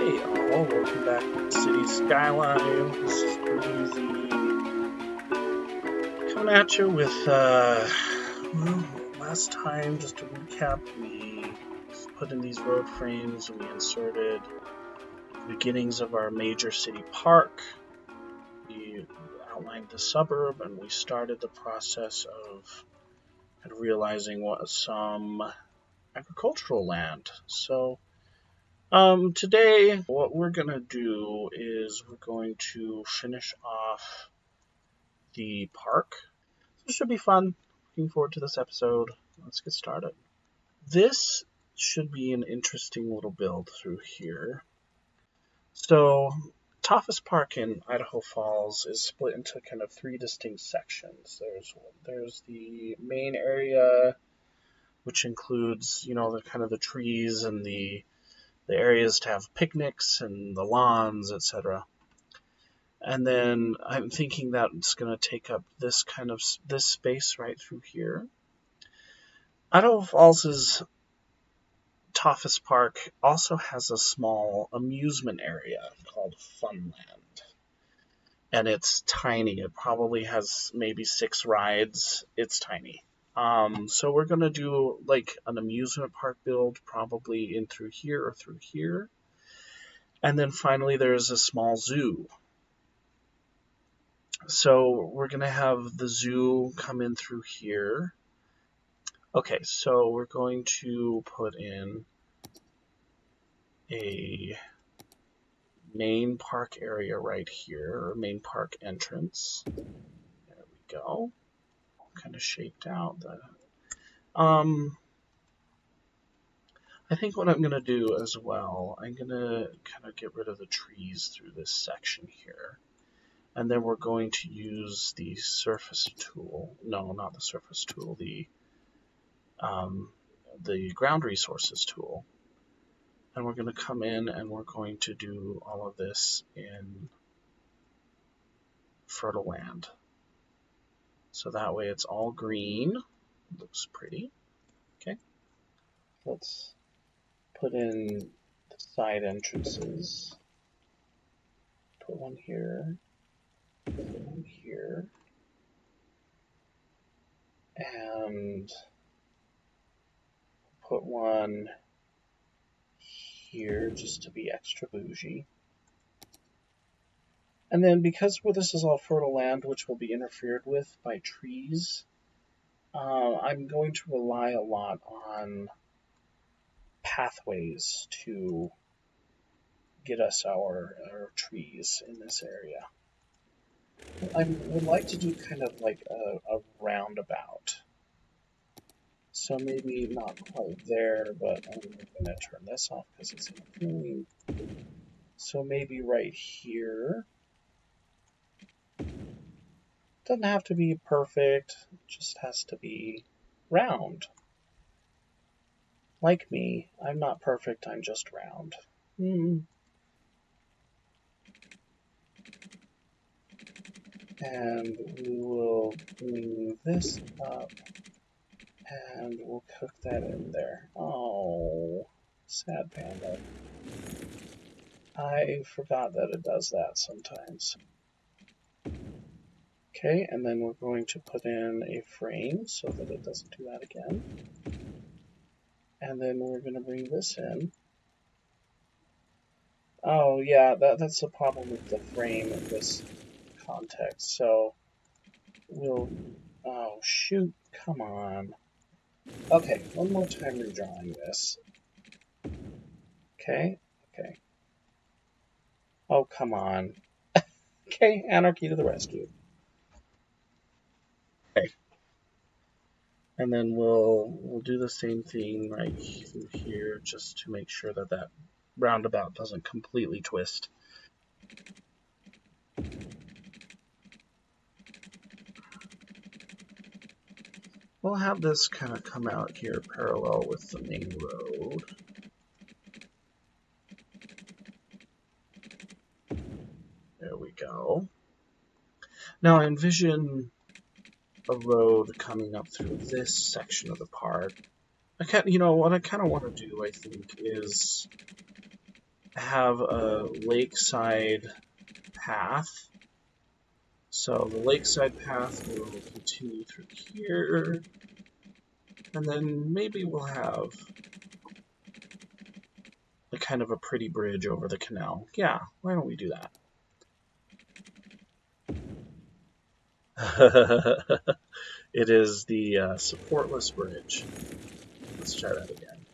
Hey all, welcome back to City Skyline. This is Breezy coming at you with, well, last time, just to recap, we put in these road frames and we inserted the beginnings of our major city park. We outlined the suburb and we started the process of kind of realizing what some agricultural land. So, today, what we're going to do is we're going to finish off the park. This should be fun. Looking forward to this episode. Let's get started. This should be an interesting little build through here. So, Tautphaus Park in Idaho Falls is split into kind of three distinct sections. There's the main area, which includes, the kind of the trees and the areas to have picnics and the lawns, etc. And then I'm thinking that it's going to take up this space right through here. Idaho Falls' Tautphaus Park also has a small amusement area called Funland. And it's tiny. It probably has maybe 6 rides. It's tiny. So we're going to do like an amusement park build, probably in through here or through here. And then finally there's a small zoo. So we're going to have the zoo come in through here. Okay, so we're going to put in a main park area right here, or main park entrance. There we go. Kind of shaped out. I think what I'm going to do as well, I'm going to kind of get rid of the trees through this section here. And then we're going to use the surface tool. No, not the surface tool. The ground resources tool. And we're going to come in and we're going to do all of this in fertile land. So that way it's all green. Looks pretty. Okay. Let's put in the side entrances. Put one here. Put one here. And put one here just to be extra bougie. And then because this is all fertile land, which will be interfered with by trees, I'm going to rely a lot on pathways to get us our trees in this area. I would like to do kind of like a roundabout. So maybe not quite there, but I'm going to turn this off because it's annoying. So maybe right here. Doesn't have to be perfect, it just has to be round. Like me, I'm not perfect, I'm just round. And we will bring this up, and we'll cook that in there. Oh, sad panda. I forgot that it does that sometimes. Okay, and then we're going to put in a frame so that it doesn't do that again. And then we're going to bring this in. Oh yeah, that's the problem with the frame in this context. So we'll, oh shoot, come on. Okay, one more time redrawing this. Okay. Oh, come on. Okay, anarchy to the rescue. Okay. And then we'll do the same thing right through here just to make sure that that roundabout doesn't completely twist. We'll have this kind of come out here parallel with the main road. There we go. Now I envision a road coming up through this section of the park. What I kind of want to do, I think, is have a lakeside path. So the lakeside path will continue through here, and then maybe we'll have a kind of a pretty bridge over the canal. Yeah, why don't we do that? It is the supportless bridge. Let's try that again.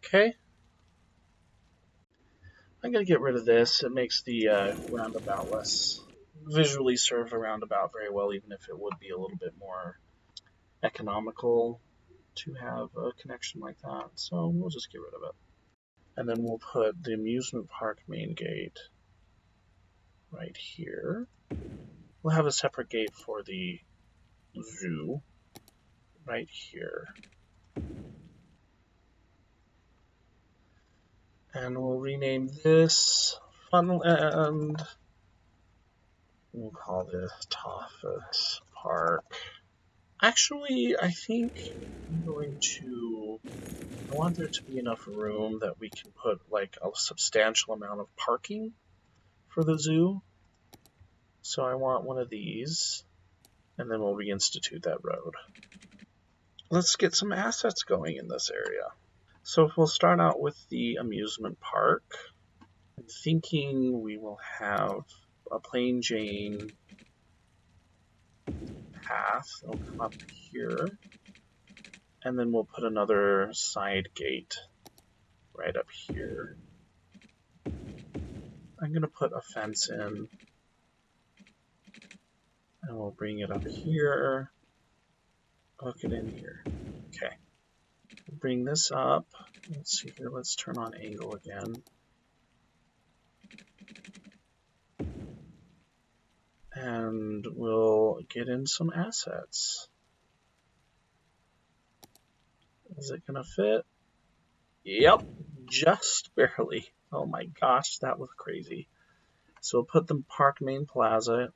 Okay. I'm going to get rid of this. It makes the roundabout less visually serve a roundabout very well, even if it would be a little bit more economical to have a connection like that. So we'll just get rid of it. And then we'll put the amusement park main gate right here. We'll have a separate gate for the zoo right here. And we'll rename this Funland. We'll call this Tautphaus Park. Actually, I think I'm going to... I want there to be enough room that we can put like a substantial amount of parking for the zoo. So I want one of these, and then we'll reinstitute that road. Let's get some assets going in this area. So we'll start out with the amusement park. I'm thinking we will have a plain Jane path. It'll come up here. And then we'll put another side gate right up here. I'm going to put a fence in. And we'll bring it up here. Hook it in here. Okay. Bring this up. Let's see here. Let's turn on angle again. And we'll get in some assets. Is it gonna fit? Yep, just barely. Oh my gosh, that was crazy. So we'll put the park main plaza.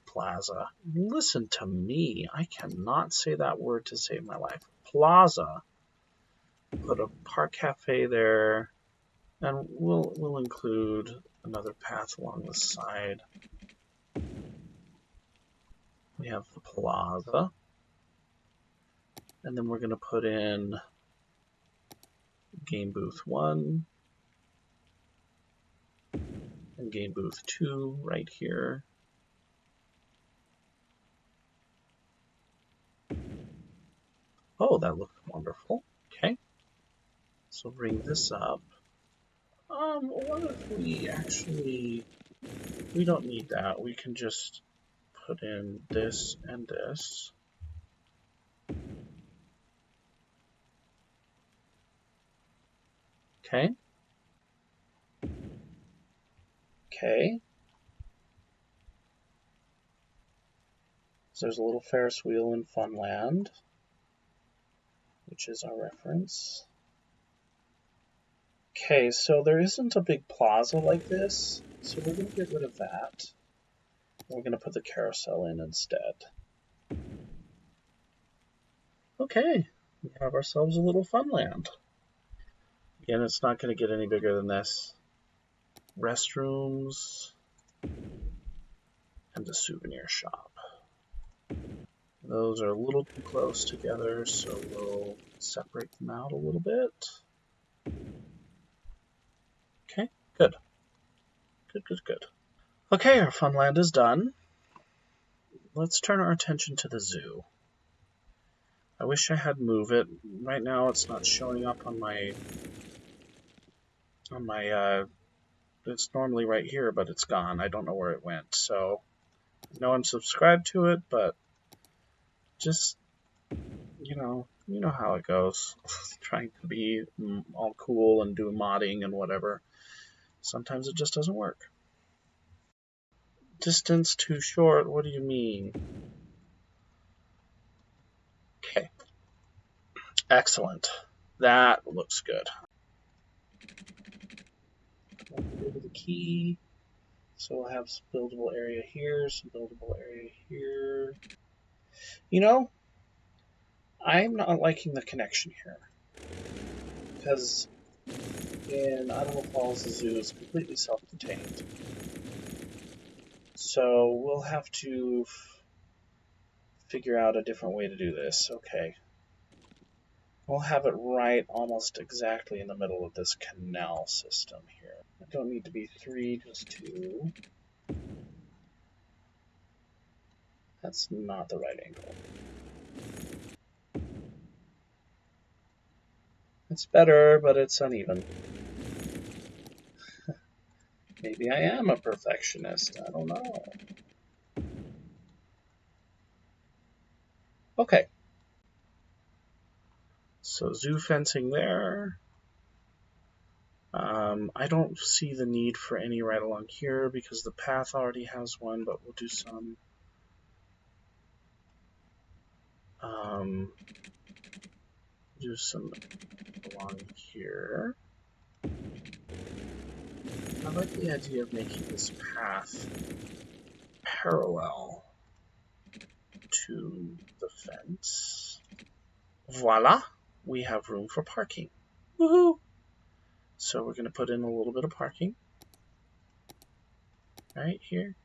Listen to me. I cannot say that word to save my life. Plaza. Put a park cafe there, and we'll include another path along the side. We have the plaza, and then we're going to put in game booth 1 and game booth 2 right here. Oh, that looks wonderful. Okay, so bring this up. What if we actually, we don't need that. We can just put in this and this. Okay. Okay. So there's a little Ferris wheel in Funland, which is our reference. Okay, so there isn't a big plaza like this, so we're going to get rid of that. We're going to put the carousel in instead. Okay, we have ourselves a little Funland. Again, it's not going to get any bigger than this. Restrooms and the souvenir shop. Those are a little too close together, so we'll separate them out a little bit. Okay, good. Good. Okay, our Funland is done. Let's turn our attention to the zoo. I wish I had move it. Right now it's not showing up on my it's normally right here, but it's gone. I don't know where it went. So I know I'm subscribed to it, but just, you know how it goes. Trying to be all cool and do modding and whatever. Sometimes it just doesn't work. Distance too short, what do you mean? Okay. Excellent. That looks good. Go to the key. So we'll have some buildable area here, some buildable area here. You know, I'm not liking the connection here. because in Idaho Falls, the zoo is completely self-contained. So we'll have to figure out a different way to do this. Okay. We'll have it right almost exactly in the middle of this canal system here. I don't need to be 3, just 2. That's not the right angle. It's better, but it's uneven. Maybe I am a perfectionist. I don't know. Okay. So zoo fencing there. I don't see the need for any right along here because the path already has one, but we'll do some. Do some along here. I like the idea of making this path parallel to the fence. Voila! We have room for parking. Woohoo! So we're going to put in a little bit of parking right here.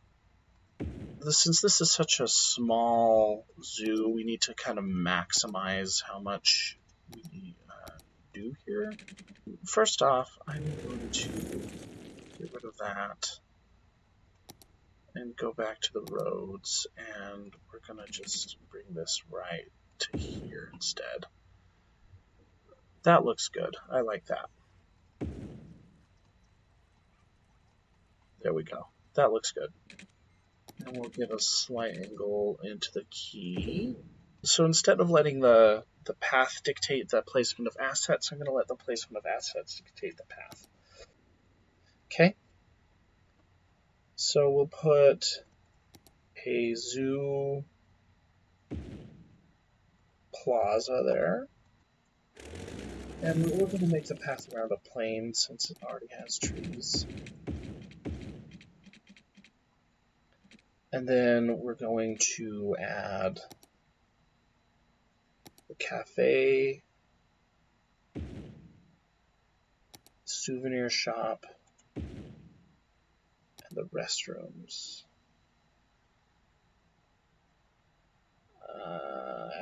Since this is such a small zoo, we need to kind of maximize how much we do here. First off, I'm going to get rid of that and go back to the roads, and we're going to just bring this right to here instead. That looks good. I like that. There we go. That looks good. And we'll give a slight angle into the key. So instead of letting the path dictate the placement of assets, I'm going to let the placement of assets dictate the path. Okay? So we'll put a zoo plaza there. And we're going to make the path around a plain since it already has trees. And then we're going to add the cafe, souvenir shop, and the restrooms.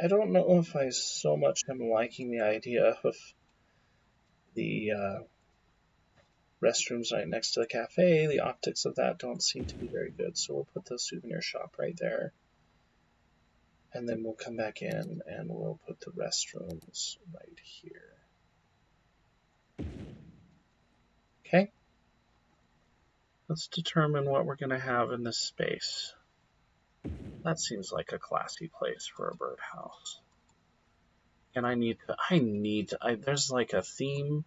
I don't know if I so much am liking the idea of the restrooms right next to the cafe. The optics of that don't seem to be very good, so we'll put the souvenir shop right there. And then we'll come back in and we'll put the restrooms right here. Okay? Let's determine what we're going to have in this space. That seems like a classy place for a birdhouse. And there's like a theme.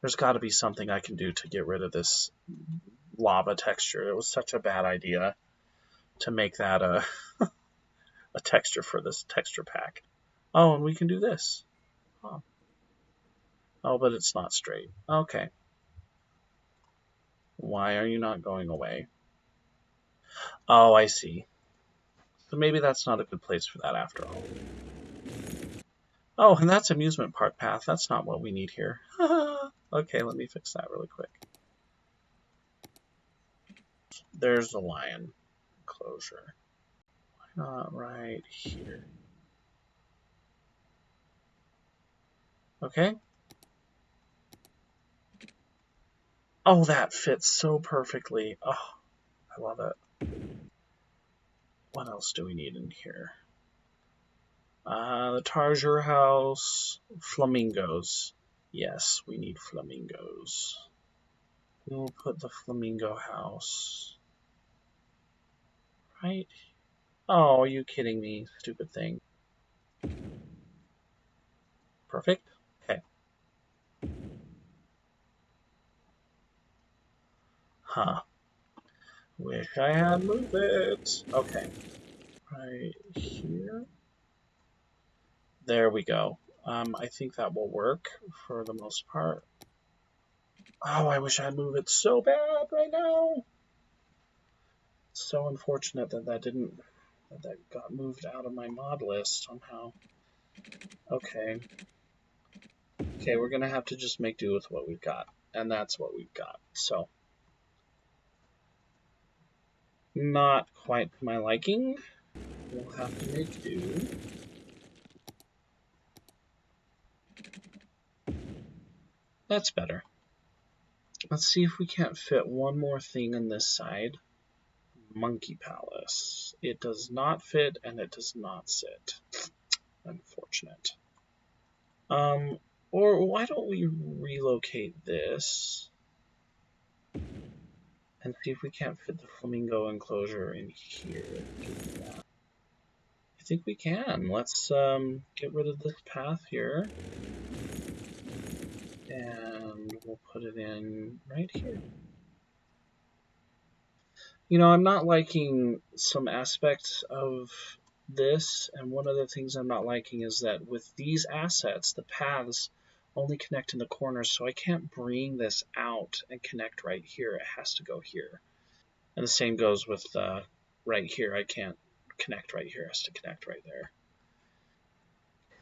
There's got to be something I can do to get rid of this lava texture. It was such a bad idea to make that a texture for this texture pack. Oh, and we can do this. Oh, but it's not straight. Okay. Why are you not going away? Oh, I see. So maybe that's not a good place for that after all. Oh, and that's amusement park path. That's not what we need here. Okay, let me fix that really quick. There's the lion enclosure. Why not right here? Okay. Oh, that fits so perfectly. Oh, I love it. What else do we need in here? The Tarsier house. Flamingos. Yes, we need flamingos. We'll put the flamingo house right. Oh, are you kidding me? Stupid thing. Perfect. Okay. Huh. Wish I had moved it. Okay. Right here. There we go. I think that will work for the most part. Oh, I wish I'd move it so bad right now. It's so unfortunate that that got moved out of my mod list somehow. Okay. Okay, we're gonna have to just make do with what we've got, and that's what we've got. So, not quite my liking. We'll have to make do. That's better. Let's see if we can't fit one more thing on this side. Monkey Palace. It does not fit and it does not sit. Unfortunate. Or why don't we relocate this and see if we can't fit the flamingo enclosure in here. I think we can. Let's get rid of this path here. And we'll put it in right here. You know, I'm not liking some aspects of this, and one of the things I'm not liking is that with these assets, the paths only connect in the corners, so I can't bring this out and connect right here. It has to go here. And the same goes with right here. I can't connect right here. It has to connect right there.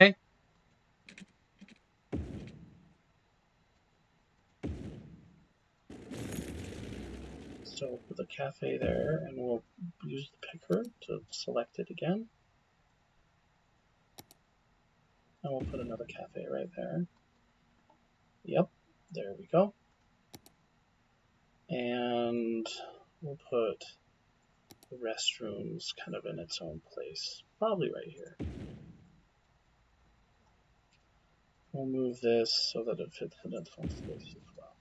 Okay. So we'll put the cafe there, and we'll use the picker to select it again. And we'll put another cafe right there. Yep, there we go. And we'll put the restrooms kind of in its own place, probably right here. We'll move this so that it fits in its own space as well.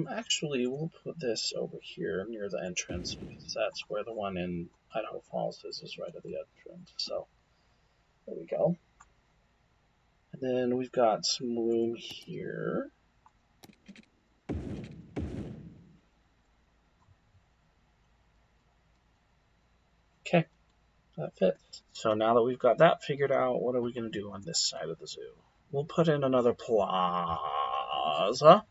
Actually, we'll put this over here near the entrance because that's where the one in Idaho Falls is right at the entrance. So there we go. And then we've got some room here. Okay, that fits. So now that we've got that figured out, what are we going to do on this side of the zoo? We'll put in another plaza.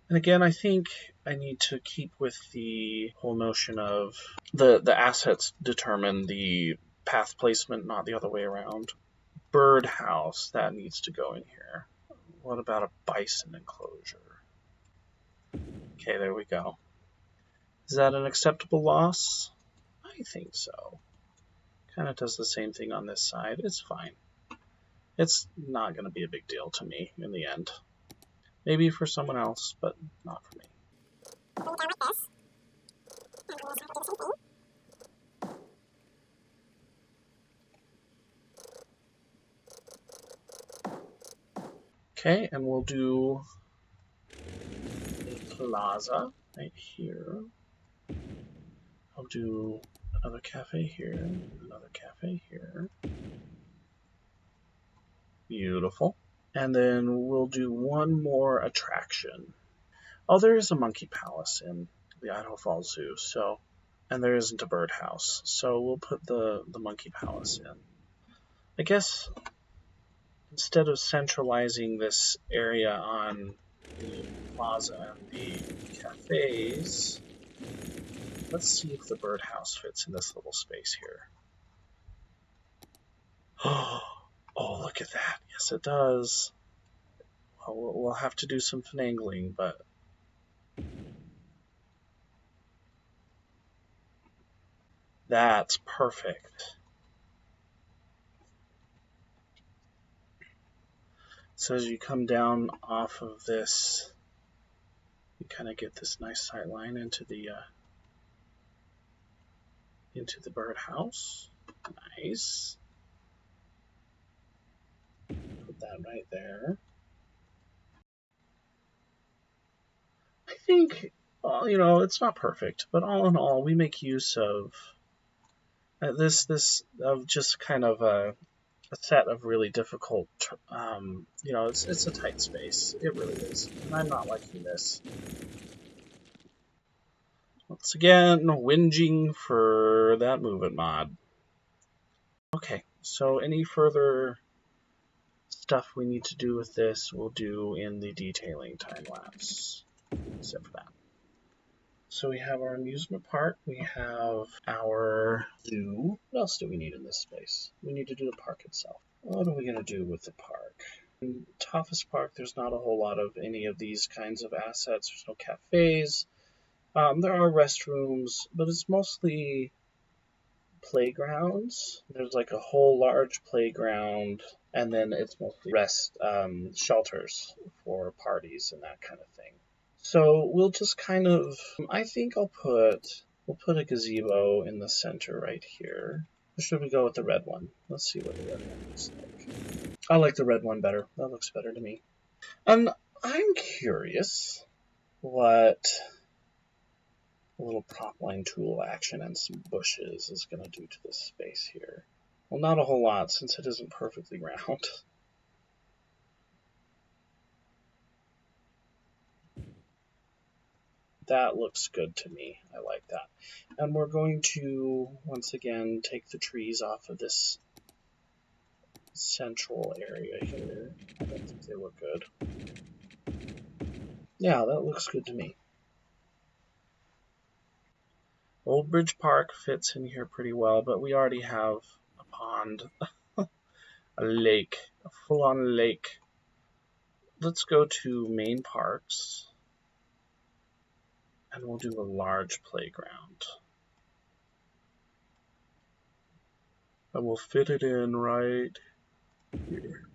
And again, I think I need to keep with the whole notion of the assets determine the path placement, not the other way around. Birdhouse, that needs to go in here. What about a bison enclosure? Okay, there we go. Is that an acceptable loss? I think so. Kind of does the same thing on this side. It's fine. It's not going to be a big deal to me in the end. Maybe for someone else, but not for me. Okay, and we'll do a plaza right here. I'll do another cafe here, another cafe here. Beautiful. And then we'll do one more attraction. Oh, there is a monkey palace in the Idaho Falls Zoo, so, and there isn't a birdhouse, so we'll put the monkey palace in. I guess instead of centralizing this area on the plaza and the cafes, let's see if the birdhouse fits in this little space here. Oh, look at that. Yes, it does. Well, we'll have to do some finagling, but that's perfect. So as you come down off of this, you kind of get this nice sight line into the birdhouse. Nice. Put that right there. I think, you know, it's not perfect, but all in all, we make use of this of just kind of a set of really difficult, you know, it's a tight space. It really is. And I'm not liking this. Once again, whinging for that movement mod. Okay, so any further stuff we need to do with this, we'll do in the detailing time lapse, except for that. So we have our amusement park, we have our zoo. What else do we need in this space? We need to do the park itself. What are we going to do with the park? In Tautphaus Park, there's not a whole lot of any of these kinds of assets. There's no cafes. There are restrooms, but it's mostly playgrounds. There's like a whole large playground, and then it's mostly rest shelters for parties and that kind of thing. So we'll just kind of, I think we'll put a gazebo in the center right here. Or should we go with the red one? Let's see what the red one looks like. I like the red one better. That looks better to me. And I'm curious what a little prop line tool action and some bushes is going to do to this space here. Well, not a whole lot since it isn't perfectly round. That looks good to me. I like that. And we're going to, once again, take the trees off of this central area here. I don't think they look good. Yeah, that looks good to me. Old Bridge Park fits in here pretty well, but we already have a pond, a lake, a full-on lake. Let's go to main parks, and we'll do a large playground. And we'll fit it in right here.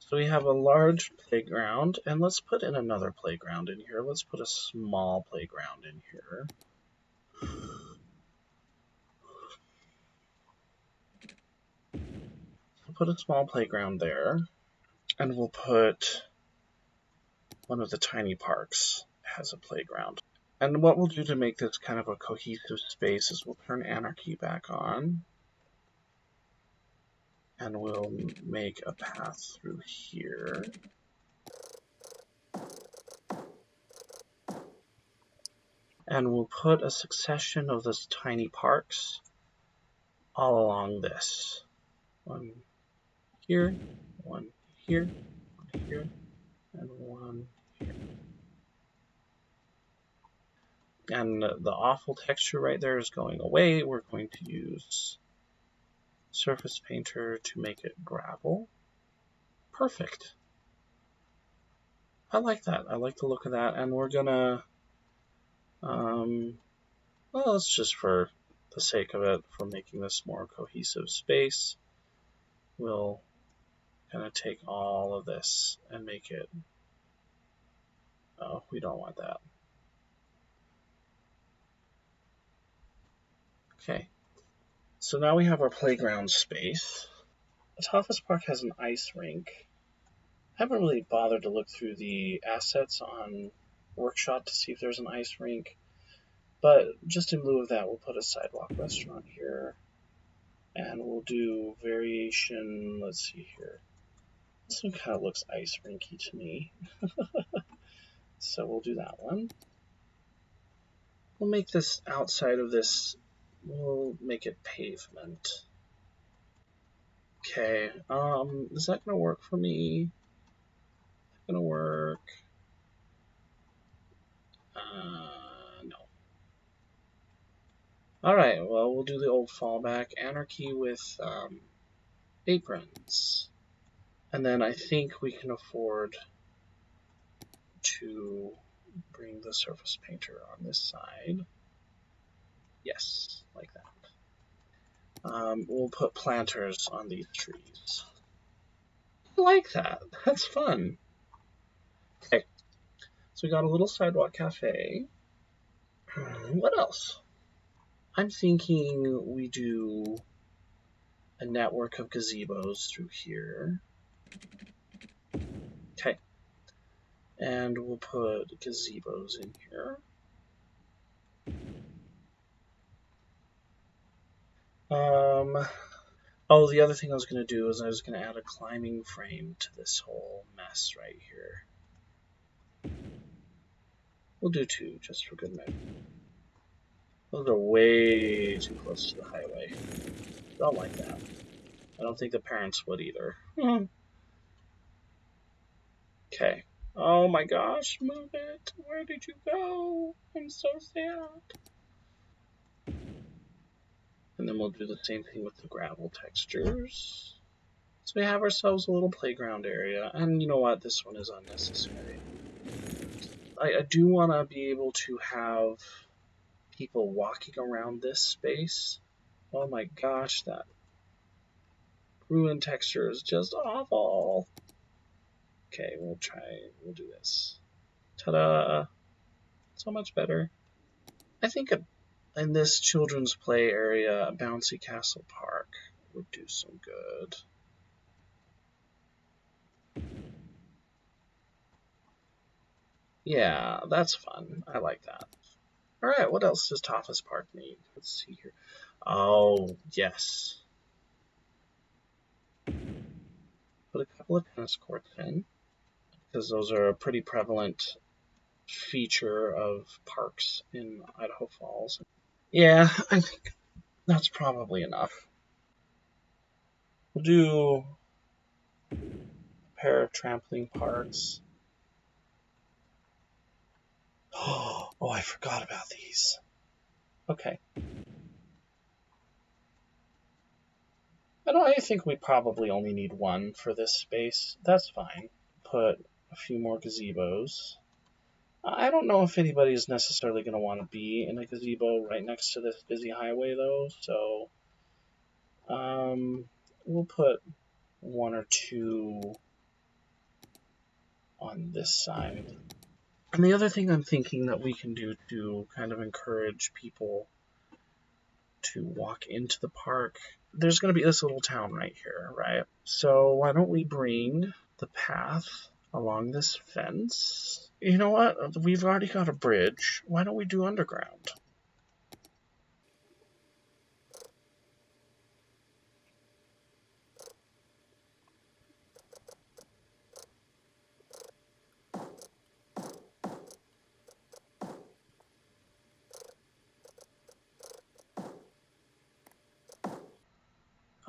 So we have a large playground, and let's put in another playground in here. Let's put a small playground in here. We'll put a small playground there, and we'll put one of the tiny parks has a playground. And what we'll do to make this kind of a cohesive space is we'll turn Anarchy back on, and we'll make a path through here. And we'll put a succession of those tiny parks all along this. One here, one here, one here, and one here. And the awful texture right there is going away. We're going to use Surface Painter to make it gravel. Perfect. I like that. I like the look of that. And we're gonna, well, it's just for the sake of it, for making this more cohesive space, we'll kind of take all of this and make it, oh, we don't want that. Okay, so now we have our playground space. Tautphaus Park has an ice rink. I haven't really bothered to look through the assets on Workshop to see if there's an ice rink, but just in lieu of that, we'll put a sidewalk restaurant here, and we'll do variation, let's see here. This one kind of looks ice rinky to me. So we'll do that one. We'll make this outside of this, we'll make it pavement. Okay, is that gonna work for me? Is that gonna work? No. Alright, well, we'll do the old fallback. Anarchy with aprons. And then I think we can afford to bring the surface painter on this side. Yes, like that. We'll put planters on these trees. I like that. That's fun. Okay, so we got a little sidewalk cafe. What else? I'm thinking we do a network of gazebos through here. Okay. And we'll put gazebos in here. Oh, the other thing I was going to do is I was going to add a climbing frame to this whole mess right here. We'll do 2 just for good measure. Those are way too close to the highway. Don't like that. I don't think the parents would either. Okay. Oh my gosh, move it. Where did you go? I'm so sad. And then we'll do the same thing with the gravel textures. So we have ourselves a little playground area. And you know what? This one is unnecessary. I do want to be able to have people walking around this space. Oh my gosh, that ruin texture is just awful. Okay, we'll do this. Ta-da! So much better. I think in this children's play area, a bouncy castle park would do some good. Yeah, that's fun. I like that. Alright, what else does Tautphaus Park need? Let's see here. Oh, yes. Put a couple of tennis courts in, because those are a pretty prevalent feature of parks in Idaho Falls. Yeah, I think that's probably enough. We'll do a pair of trampoline parks. Oh, I forgot about these. Okay. I think we probably only need one for this space. That's fine. Put a few more gazebos. I don't know if anybody is necessarily going to want to be in a gazebo right next to this busy highway, though, so we'll put one or two on this side. And the other thing I'm thinking that we can do to kind of encourage people to walk into the park, there's going to be this little town right here, right? So why don't we bring the path along this fence? You know what? We've already got a bridge. Why don't we do underground?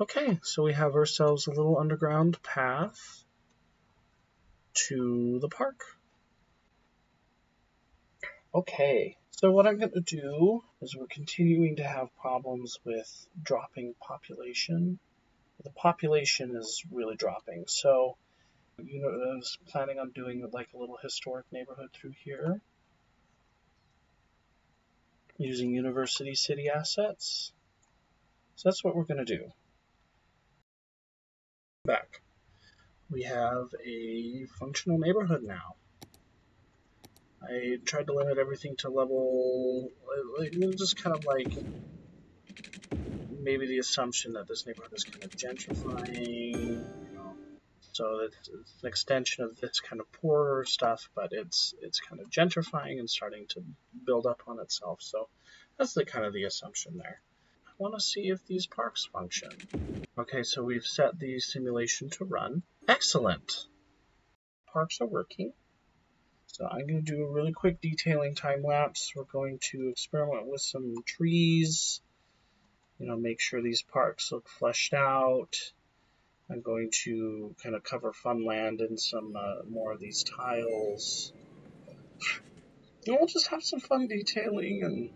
Okay, so we have ourselves a little underground path to the park. Okay, so what I'm going to do is we're continuing to have problems with dropping population. The population is really dropping, so I was planning on doing like a little historic neighborhood through here using University City assets. So that's what we're going to do. Back. We have a functional neighborhood now. I tried to limit everything to level, just kind of like maybe the assumption that this neighborhood is kind of gentrifying, so it's an extension of this kind of poorer stuff, but it's kind of gentrifying and starting to build up on itself. So that's the kind of the assumption there. I want to see if these parks function. Okay, so we've set the simulation to run. Excellent. Parks are working. So I'm going to do a really quick detailing time lapse. We're going to experiment with some trees, make sure these parks look fleshed out. I'm going to kind of cover Funland in some more of these tiles. And we'll just have some fun detailing and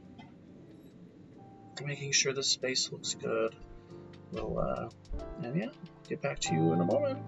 making sure this space looks good. And yeah, get back to you in a moment.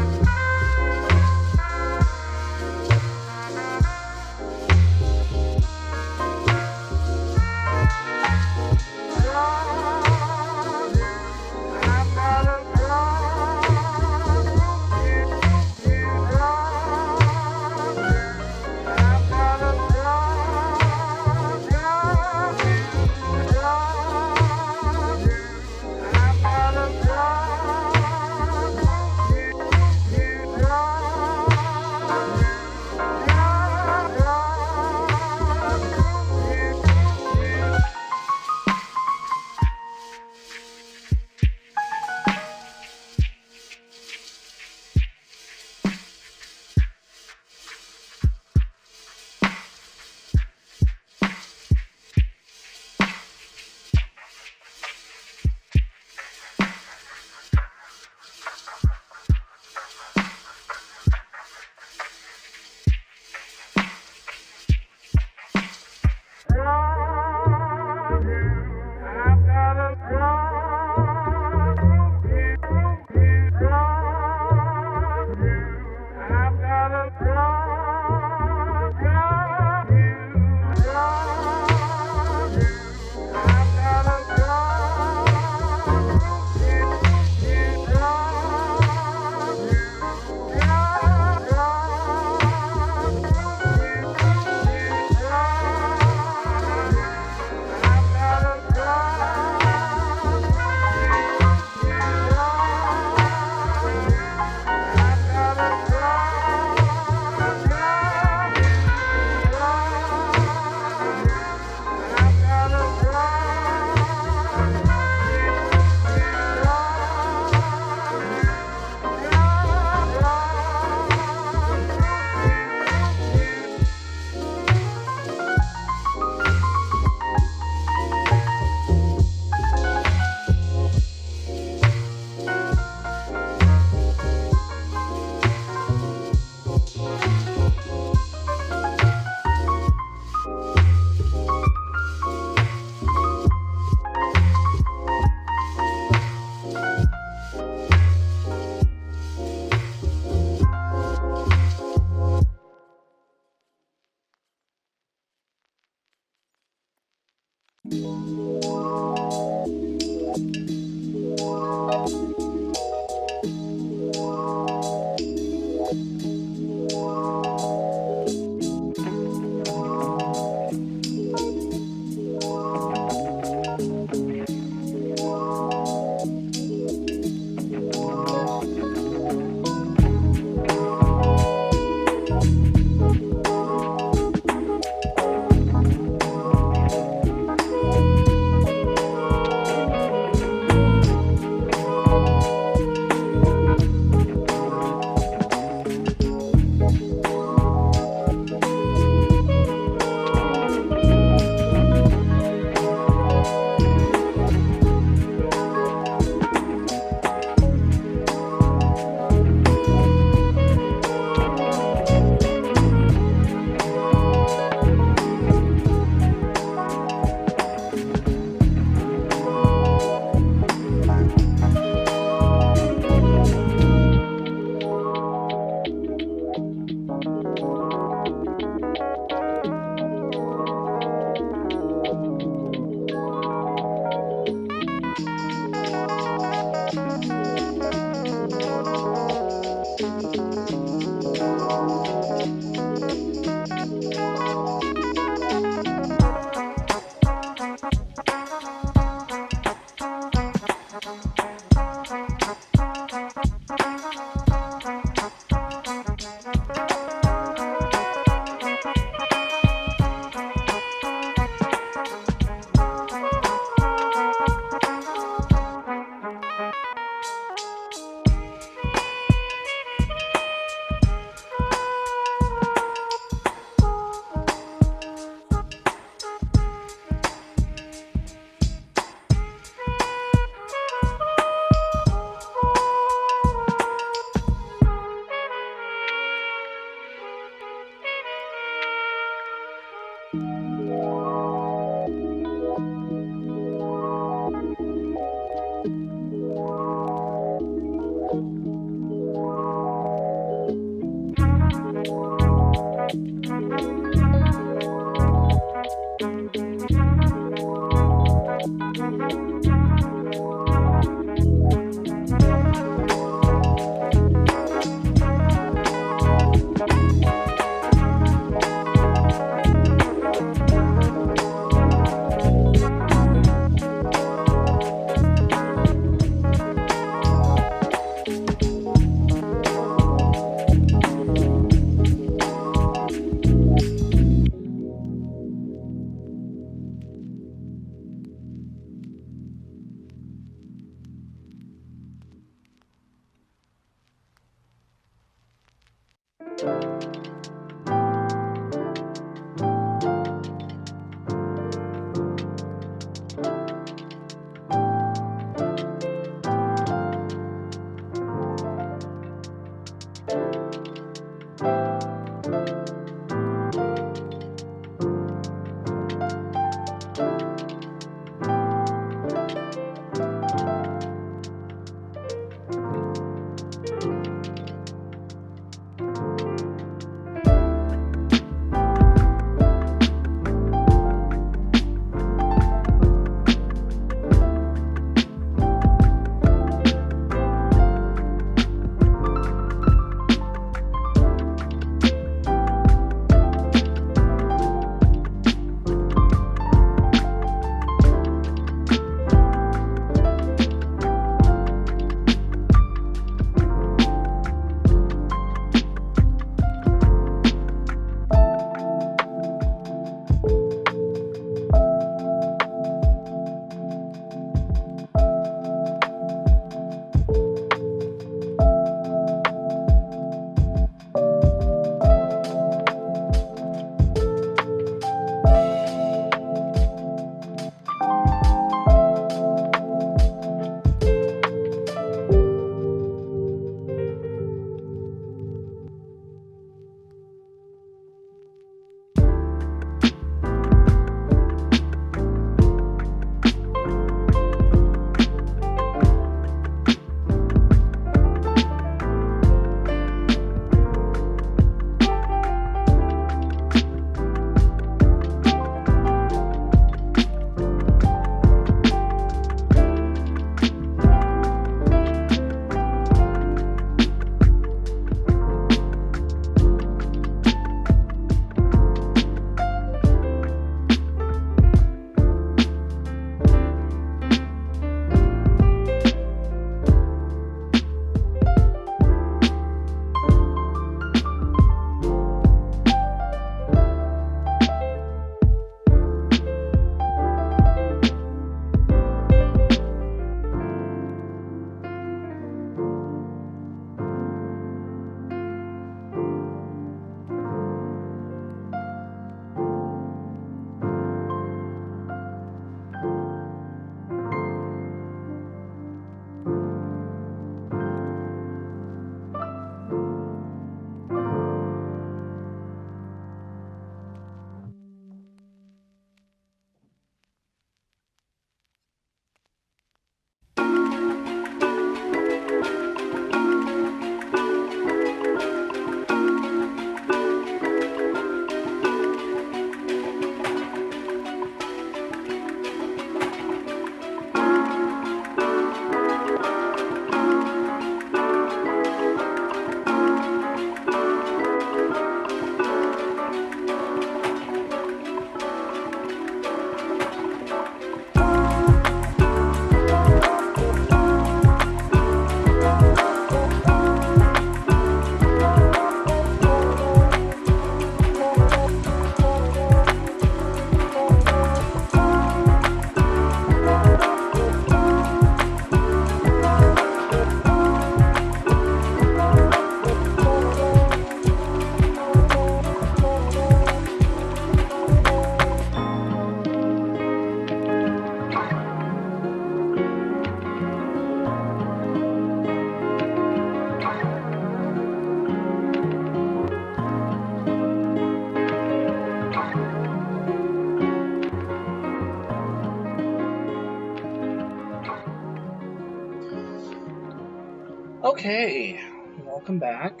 Okay, welcome back.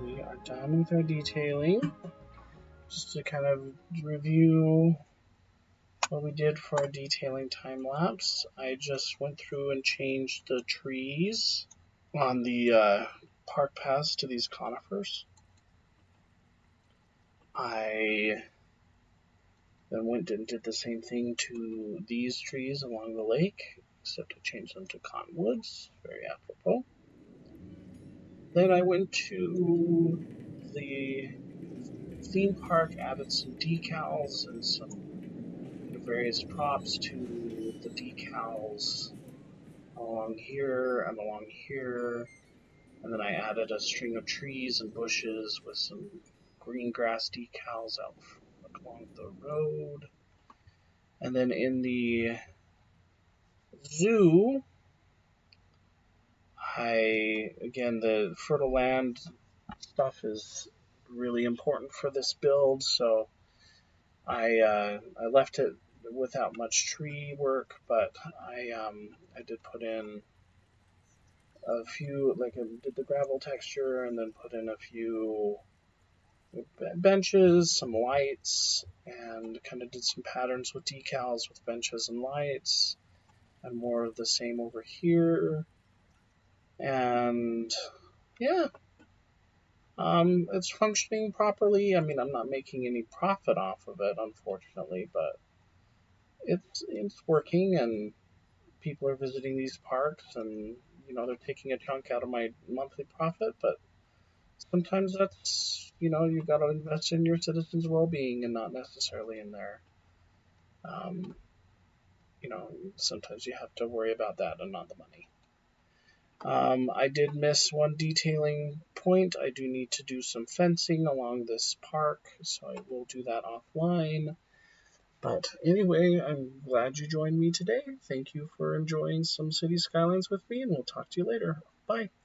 We are done with our detailing. Just to kind of review what we did for our detailing time lapse, I just went through and changed the trees on the park paths to these conifers. I then went and did the same thing to these trees along the lake, except I changed them to cottonwoods. Very apropos. Then I went to the theme park, added some decals and some various props to the decals along here and along here. And then I added a string of trees and bushes with some green grass decals out along the road. And then in the zoo, again, the fertile land stuff is really important for this build, so I left it without much tree work, but I did put in a few, like I did the gravel texture, and then put in a few benches, some lights, and kind of did some patterns with decals with benches and lights, and more of the same over here. And yeah, it's functioning properly. I mean, I'm not making any profit off of it, unfortunately, but it's working, and people are visiting these parks, and they're taking a chunk out of my monthly profit. But sometimes that's you've got to invest in your citizens' well-being and not necessarily in their um, sometimes you have to worry about that and not the money. I did miss one detailing point. I do need to do some fencing along this park, so I will do that offline. But anyway, I'm glad you joined me today. Thank you for enjoying some City Skylines with me, and we'll talk to you later. Bye.